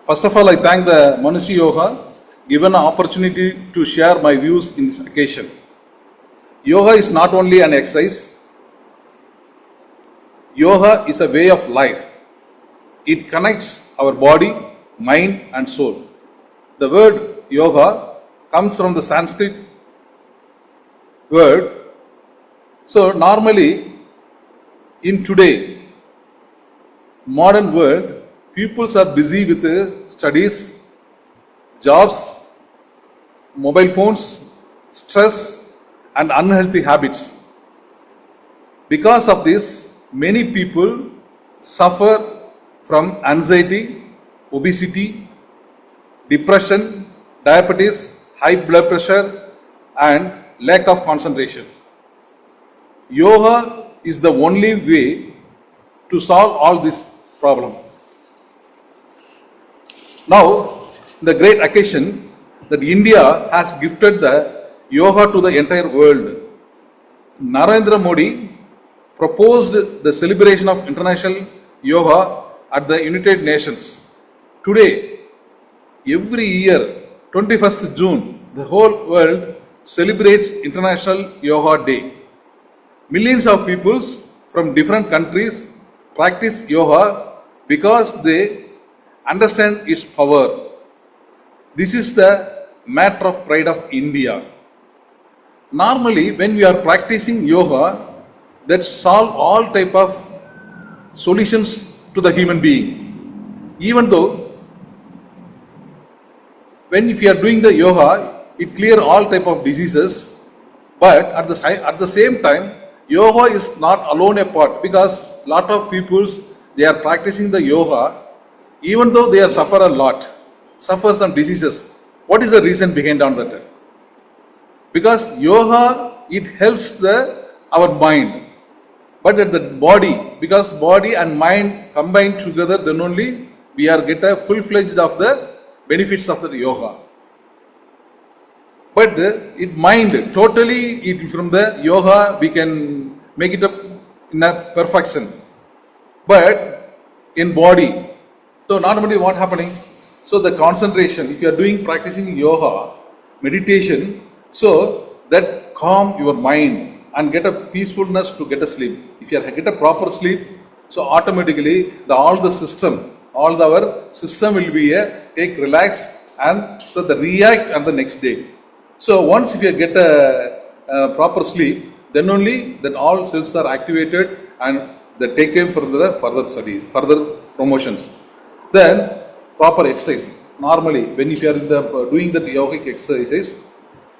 First of all, I thank the Manushi Yoga given an opportunity to share my views in this occasion. Yoga is not only an exercise. Yoga is a way of life. It connects our body, mind and soul. The word yoga comes from the Sanskrit word. So normally in today modern world, peoples are busy with studies, jobs, mobile phones, stress and unhealthy habits. Because of this, many people suffer from anxiety, obesity, depression, diabetes, high blood pressure and lack of concentration. Yoga is the only way to solve all these problems. Now, the great occasion that India has gifted the yoga to the entire world. Narendra Modi proposed the celebration of International Yoga at the United Nations. Today, every year, 21st June, the whole world celebrates International Yoga Day. Millions of people from different countries practice yoga because they understand its power. This is the matter of pride of India. Normally, when we are practicing yoga, that solve all type of solutions to the human being. Even though, if you are doing the yoga, it clear all type of diseases. But at the same time, yoga is not alone a part, because lot of peoples they are practicing the yoga, even though they are suffer a lot, suffer some diseases. What is the reason behind on that? Because yoga, it helps our mind. But at the body, because body and mind combined together, then only we are get a full-fledged of the benefits of the yoga. But it mind, totally from the yoga, we can make it up in a perfection. But in body, so normally what happening? So the concentration, if you are doing practicing yoga, meditation, so that calm your mind and get a peacefulness to get a sleep. If you get a proper sleep, so automatically our system will be take relax and so the react on the next day. So once if you get a proper sleep, then only then all cells are activated and they take aim for the further study, further promotions. Then proper exercise. Normally, if you are doing the yogic exercises,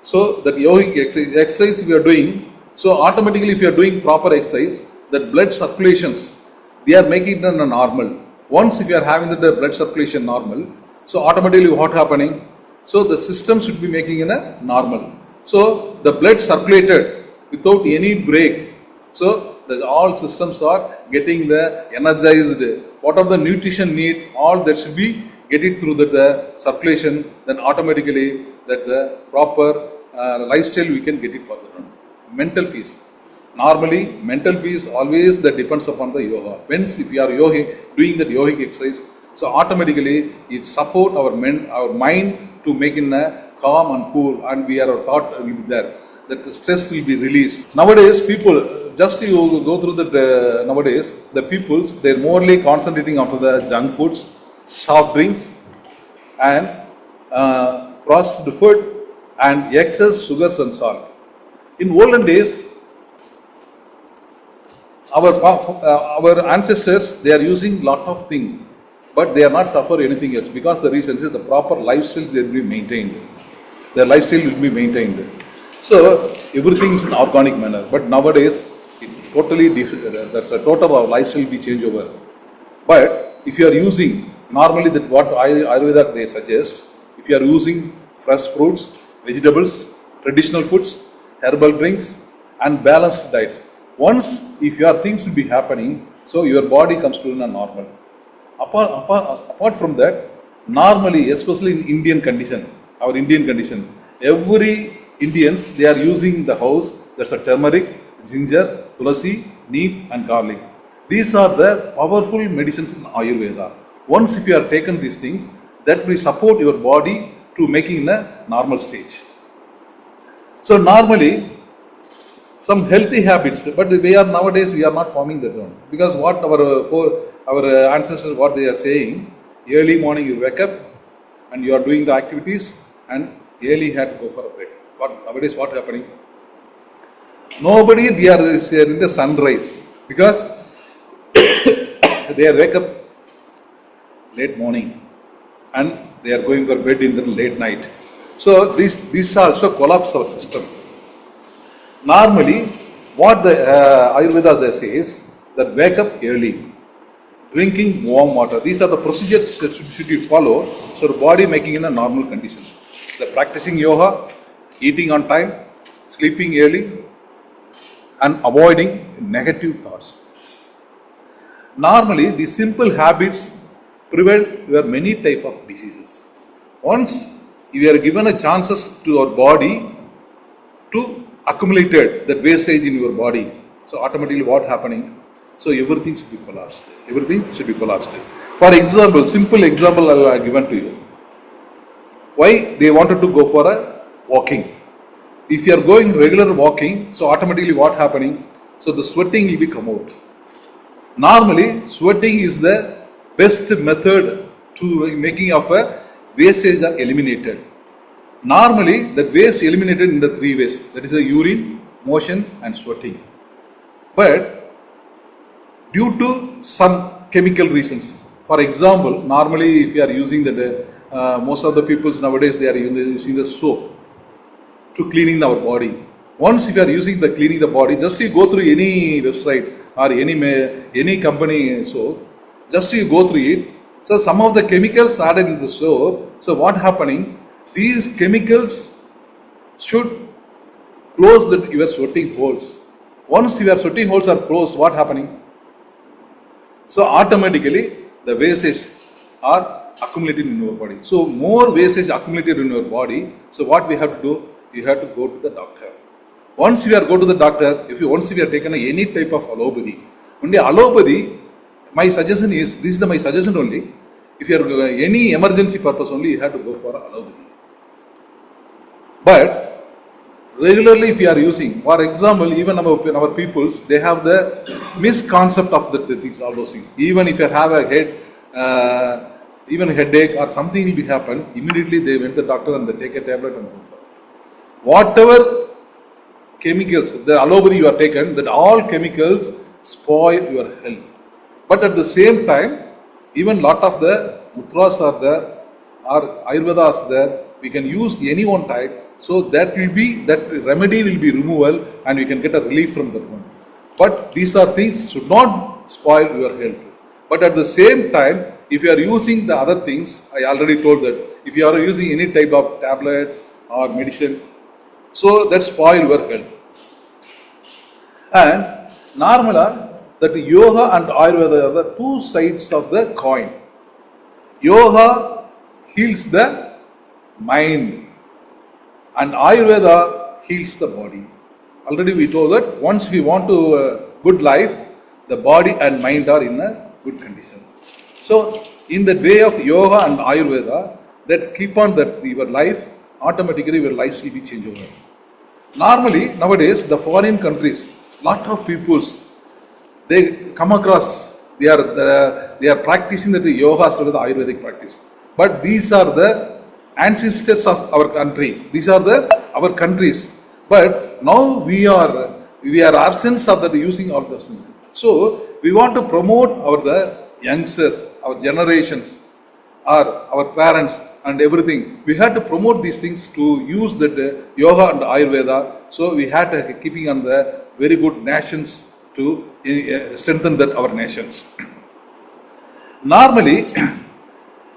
so that yogic exercise we are doing, so automatically if you are doing proper exercise, that blood circulations, they are making it a normal. Once if you are having the blood circulation normal, so automatically what happening? So the system should be making in a normal. So the blood circulated without any break. So all systems are getting the energized. What are the nutrition need? All that should be get it through the circulation. Then automatically that the proper lifestyle we can get it for the mental peace. Normally, mental peace always that depends upon the yoga. Hence, if you are doing that yogic exercise, so automatically it support our mind to make in a calm and cool, and our thought will be there. That the stress will be released. Nowadays, people just you go through that. Nowadays, the peoples they're morely concentrating on the junk foods, soft drinks, and processed food, and excess sugars and salt. In olden days, our ancestors they are using lot of things, but they are not suffer anything else because the reason is the proper lifestyle they will be maintained. Their lifestyle will be maintained. So everything is in organic manner. But nowadays, it totally there's a total of lifestyle will be changed over. But if you are using normally that what Ayurveda they suggest, if you are using fresh fruits, vegetables, traditional foods, herbal drinks, and balanced diet. Once if your things will be happening, so your body comes to a normal. Apart from that, normally, especially in Indian condition, our Indian condition, every Indians they are using the house. There's a turmeric, ginger, tulasi, neem, and garlic. These are the powerful medicines in Ayurveda. Once if you are taken these things, that will support your body to making in a normal stage. So normally, some healthy habits, but nowadays we are not forming that one, because what our ancestors, what they are saying, early morning you wake up and you are doing the activities and early had to go for a break. But nowadays what happening? Nobody, they are in the sunrise, because they are wake up late morning and they are going for bed in the late night. So this also collapse our system. Normally, what the Ayurveda says, that wake up early, drinking warm water. These are the procedures that should you follow, so the body making in a normal conditions. The practicing yoga, eating on time, sleeping early, and avoiding negative thoughts. Normally, these simple habits prevent your many type of diseases. Once you are given a chances to your body to accumulated that wastage in your body, so automatically what happening? So everything should be collapsed. Everything should be collapsed. For example, simple example I have given to you. Why they wanted to go for a walking? If you are going regular walking, so automatically what happening? So the sweating will be come out. Normally, sweating is the best method to making of a wastage are eliminated. Normally, the waste eliminated in the three ways. That is the urine, motion, and sweating. But due to some chemical reasons, for example, normally if you are using the most of the people nowadays they are using the soap to cleaning our body. Once if you are using the cleaning the body, just you go through any website or any company soap, just you go through it. So some of the chemicals added in the soap. So what happening? These chemicals should close your sweating holes. Once your sweating holes are closed, what happening? So automatically the wastage are accumulated in your body. So more wastage accumulated in your body. So what we have to do? You have to go to the doctor. Once you are go to the doctor, once you have taken any type of allopathy, only allopathy, my suggestion is, this is my suggestion only. If you are any emergency purpose only, you have to go for allopathy. But regularly if you are using, for example, even our peoples, they have the misconcept of the things, all those things. Even if you have a head, even a headache or something will be happen, immediately they went to the doctor and they take a tablet and go for it. Whatever chemicals, the allopathy you are taken, that all chemicals spoil your health. But at the same time, even lot of the mudras are there, or Ayurvedas are there, we can use any one type. So that remedy will be removal and we can get a relief from that one. But these are things should not spoil your health. But at the same time, if you are using the other things, I already told that if you are using any type of tablet or medicine, so that spoil your health. And normally, that yoga and Ayurveda are the two sides of the coin. Yoga heals the mind and Ayurveda heals the body. Already we told that once we want to good life, the body and mind are in a good condition. So in the way of yoga and Ayurveda, that keep on that your life, automatically your life will be changed over. Normally nowadays the foreign countries, lot of peoples, they come across, they are practicing the yoga as well as the Ayurvedic practice. But these are the ancestors of our country. These are our countries. But now we are absence of that using all those things. So we want to promote the youngsters, our generations, our parents and everything. We had to promote these things to use the yoga and Ayurveda. So we had to keeping on the very good nations to strengthen our nations. Normally,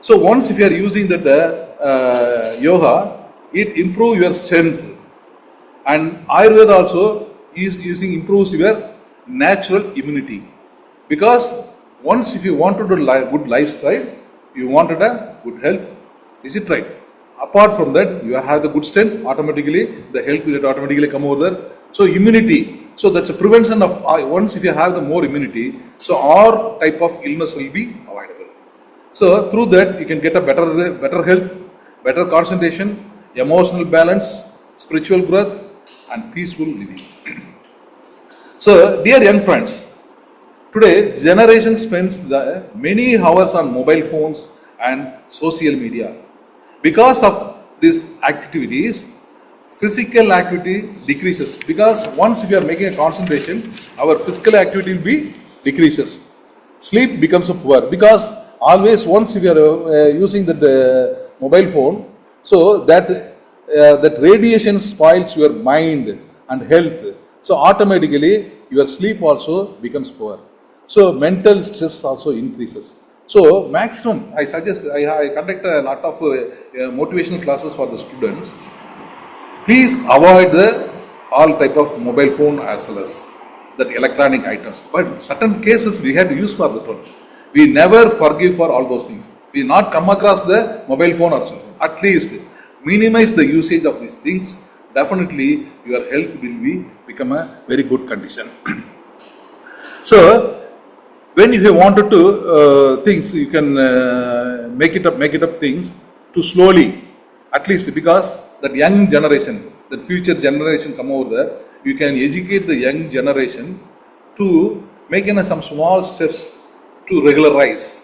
so once if you are using yoga, it improves your strength, and Ayurveda also is improves your natural immunity. Because once if you want to do good lifestyle, you wanted a good health, is it right? Apart from that, you have the good strength, automatically the health will automatically come over there. So immunity, so that's a prevention of once if you have the more immunity, so all type of illness will be avoidable. So through that you can get a better health, better concentration, emotional balance, spiritual growth, and peaceful living. So dear young friends, today generation spends many hours on mobile phones and social media. Because of these activities, physical activity decreases, because once we are making a concentration, our physical activity will be decreases. Sleep becomes poor, because always once we are using the mobile phone, so that radiation spoils your mind and health. So automatically your sleep also becomes poor. So mental stress also increases. So maximum, I suggest, I conduct a lot of motivational classes for the students. Please avoid all type of mobile phone as well as that electronic items. But certain cases we had to use for the phone. We never forgive for all those things. We not come across the mobile phone or cell phone. At least minimize the usage of these things. Definitely your health will become a very good condition. So when you wanted to things, you can make it up things to slowly, at least, because that young generation, that future generation come over there, you can educate the young generation to make some small steps to regularize.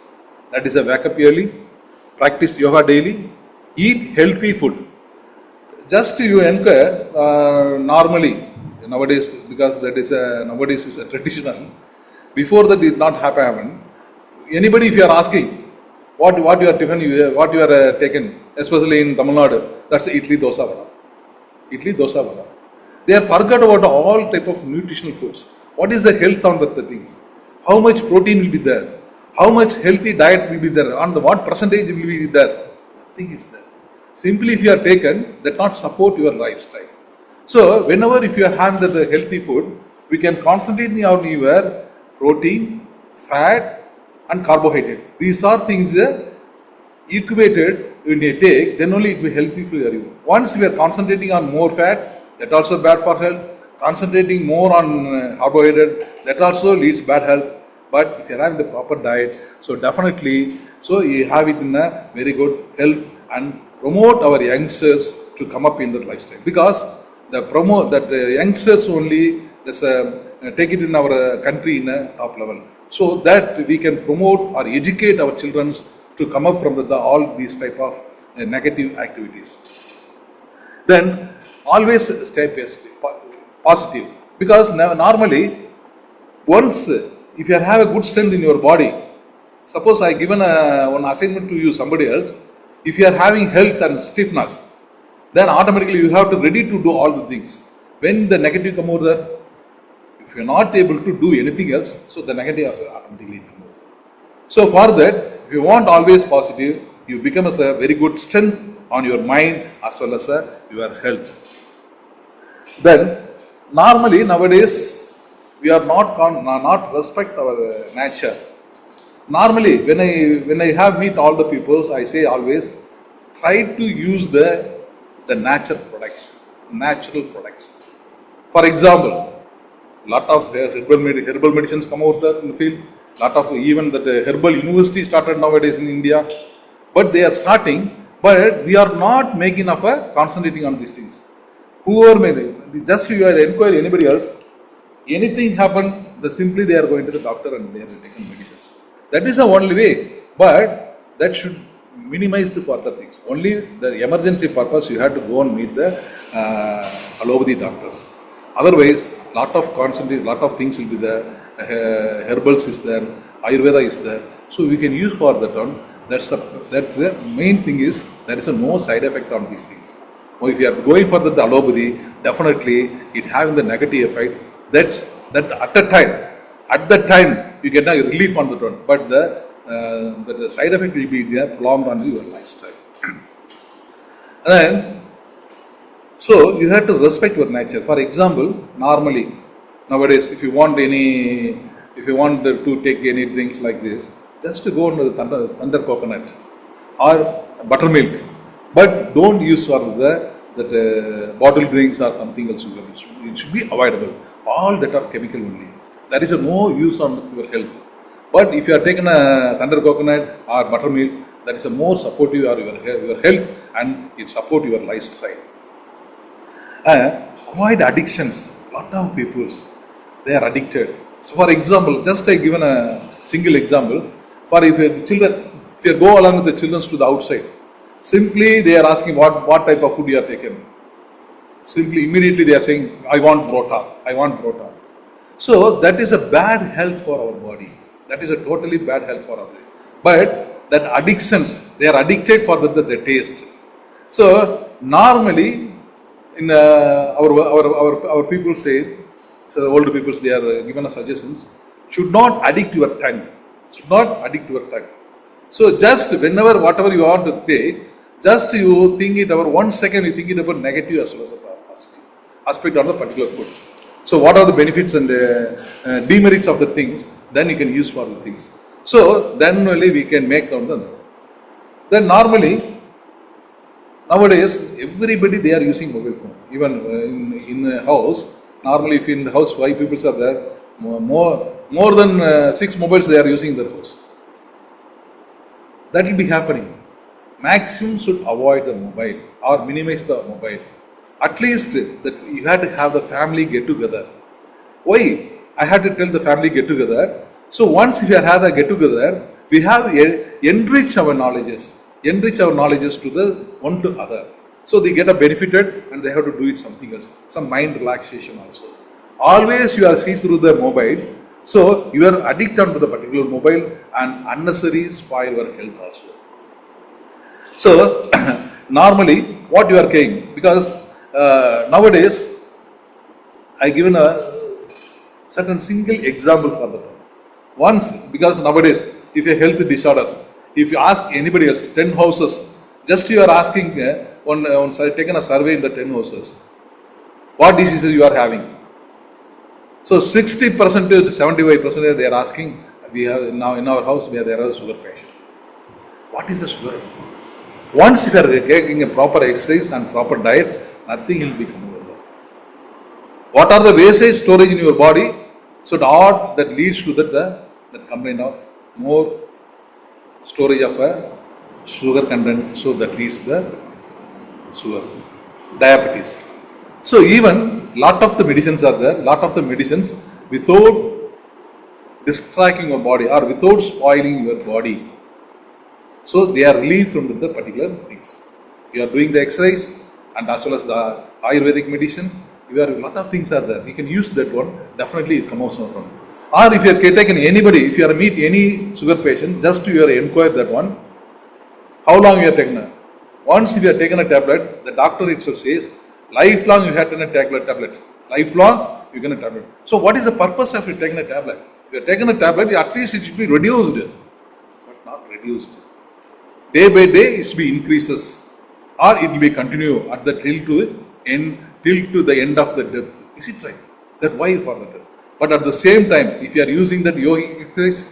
That is a wake up early, practice yoga daily, eat healthy food. Just you enquire normally nowadays, because that is nowadays is a traditional. Before that did not happen. Anybody, if you are asking what you are taken, what you are taken, especially in Tamil Nadu, that's idli dosa vada. Idli dosa vada. They have forgot about all type of nutritional foods. What is the health on the things? How much protein will be there? How much healthy diet will be there? On what percentage will be there? Nothing is there. Simply if you are taken, that not support your lifestyle. So whenever if you are having the healthy food, we can concentrate on your protein, fat, and carbohydrate. These are things equated when you take, then only it will be healthy for you. Once we are concentrating on more fat, that also bad for health. Concentrating more on carbohydrate, that also leads bad health. But if you are having the proper diet, so definitely, so you have it in a very good health and promote our youngsters to come up in that lifestyle. Because the youngsters only take it in our country in a top level, so that we can promote or educate our children to come up from all these type of negative activities. Then always stay positive, because normally once if you have a good strength in your body, suppose I given one assignment to you somebody else, if you are having health and stiffness, then automatically you have to ready to do all the things. When the negative come over there, if you are not able to do anything else, so the negative also automatically come over. So for that, if you want always positive, you become as a very good strength on your mind as well as your health. Then normally nowadays we are not respect our nature. Normally when I have meet all the peoples, I say always try to use the natural products. For example, lot of herbal medicines come out there in the field. Lot of even that herbal university started nowadays in India, but they are starting, but we are not making of a concentrating on these things. Whoever may, just you are inquire anybody else, anything happen, simply they are going to the doctor and they are taking medicines. That is the only way, but that should minimize the further things. Only the emergency purpose you have to go and meet the allopathy doctors. Otherwise, lot of concentration, lot of things will be there. Herbals is there, Ayurveda is there, so we can use for that one. That's the main thing is there is no side effect on these things. Or if you are going for the allopathy, definitely it having the negative effect. That at that time you get a relief on the one, but the side effect will be there prolonged on your lifestyle. And then, so you have to respect your nature. For example, normally nowadays, if you want to take any drinks like this, just to go into the thunder coconut or buttermilk, but don't use for that bottle drinks or something else. It should be avoidable. All that are chemical only. There is no use on your health. But if you are taking a thunder coconut or buttermilk, that is a more supportive of your health and it support your lifestyle. Avoid addictions. Lot of people, they are addicted. So for example, just I given a single example. For if you go along with the children to the outside, simply they are asking what type of food you are taking. Simply immediately they are saying, I want prota. So that is a bad health for our body. That is a totally bad health for our body. But that addictions, they are addicted for the taste. So normally in our people say, so older people, they are given a suggestions, should not addict your tongue. Should not addict your tongue. So just whenever, whatever you want to take, just you think it about 1 second, you think it about negative as well as a positive aspect of the particular food. So what are the benefits and demerits of the things, then you can use for the things. So then only we can make on the. Then normally, nowadays, everybody they are using mobile phone. Even in a house, normally if in the house 5 people are there, more than 6 mobiles they are using in their house. That will be happening. Maximum should avoid the mobile or minimize the mobile. At least that you have to have the family get together. Why? I had to tell the family get together. So once if you have a get together, we have enrich our knowledges to the one to other. So they get a benefited and they have to do it something else. Some mind relaxation also. Always you are see through the mobile. So you are addicted to the particular mobile and unnecessary spoil your health also. So normally what you are saying, because nowadays I given a certain single example for that. Once, because nowadays if you have health disorders, if you ask anybody else, 10 houses, just you are asking taken a survey in the 10 houses, what diseases you are having. So 60% to 75% they are asking, we have now in our house there are sugar patient. What is the sugar? Once if you are taking a proper exercise and proper diet, nothing will become over there. What are the wastage storage in your body? So that leads to that complaint of more storage of a sugar content. So that leads to the sugar, diabetes. So even lot of the medicines are there. Lot of the medicines without distracting your body or without spoiling your body. So they are relieved from the particular things. You are doing the exercise and as well as the Ayurvedic medicine. A lot of things are there. You can use that one. Definitely it comes out from. Or if you are taken anybody, if you are meet any sugar patient, just you are inquire that one. How long you are taking it? Once if you are taken a tablet, the doctor itself says, lifelong you have taken a tablet. Lifelong you get a tablet. So what is the purpose of you taking a tablet? If you are taking a tablet, at least it should be reduced, but not reduced. Day by day it should be increases, or it will be continue at the till to the end of the death. Is it right? That why for the death? But at the same time, if you are using that yogic exercise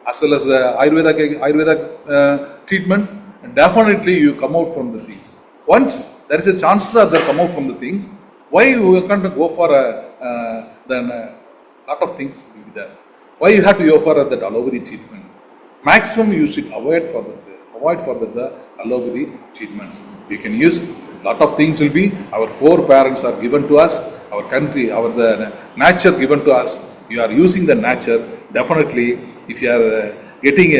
as well as the Ayurveda treatment, definitely you come out from the things. Once there is a chance that they come out from the things, why you can't go for lot of things will be there. Why you have to go for that allopathy treatment? Maximum you should avoid for the allopathy treatments. You can use lot of things will be, our foreparents are given to us, our country, the nature given to us. You are using the nature. Definitely, if you are getting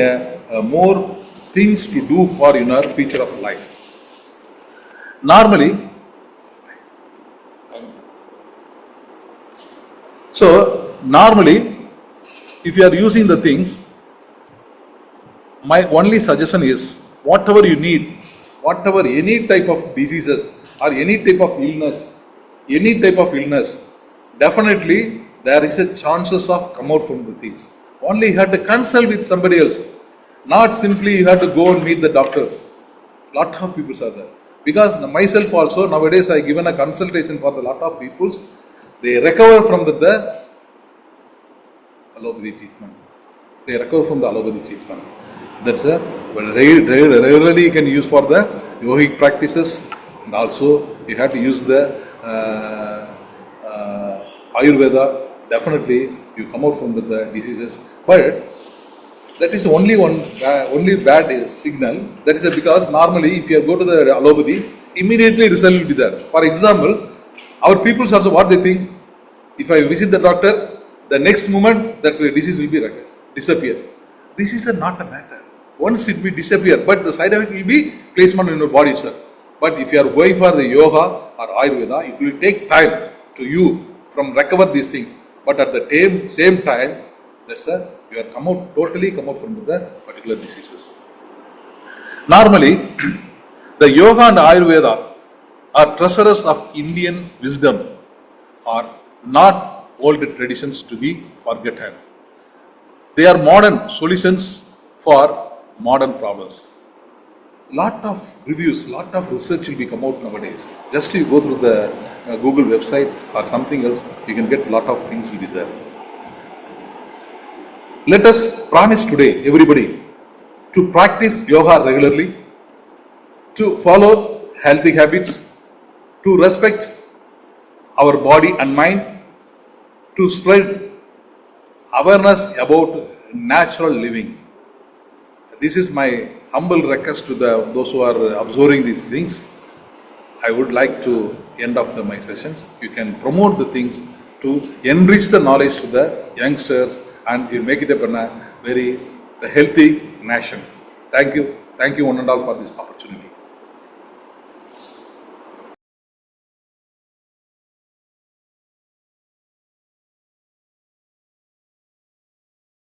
more things to do for your future of life. Normally, if you are using the things, my only suggestion is, whatever you need, any type of diseases or any type of illness, definitely there is a chances of come out from the things. Only you have to consult with somebody else. Not simply you have to go and meet the doctors. Lot of people are there. Because myself also, nowadays I given a consultation for the lot of people. They recover from the allopathy treatment. That's regularly you can use for the yogic practices, and also you have to use the Ayurveda. Definitely you come out from the diseases. But That is only bad is signal. That is because normally if you go to the allopathy, immediately result will be there. For example, our people also what they think, if I visit the doctor, the next moment that disease will be disappear. This is not a matter. Once it will disappear, but the side effect will be placement in your body itself. But if you are going for the yoga or Ayurveda, it will take time to you from recover these things. But at the same time, you are totally come out from the particular diseases. Normally, the yoga and Ayurveda are treasures of Indian wisdom, are not old traditions to be forgotten. They are modern solutions for modern problems. Lot of reviews, lot of research will be come out nowadays. Just you go through the Google website or something else, you can get lot of things will be there. Let us promise today, everybody, to practice yoga regularly, to follow healthy habits, to respect our body and mind, to spread awareness about natural living. This is my humble request to those who are observing these things. I would like to end off my sessions. You can promote the things to enrich the knowledge to the youngsters and you make it a very healthy nation. Thank you one and all for this opportunity.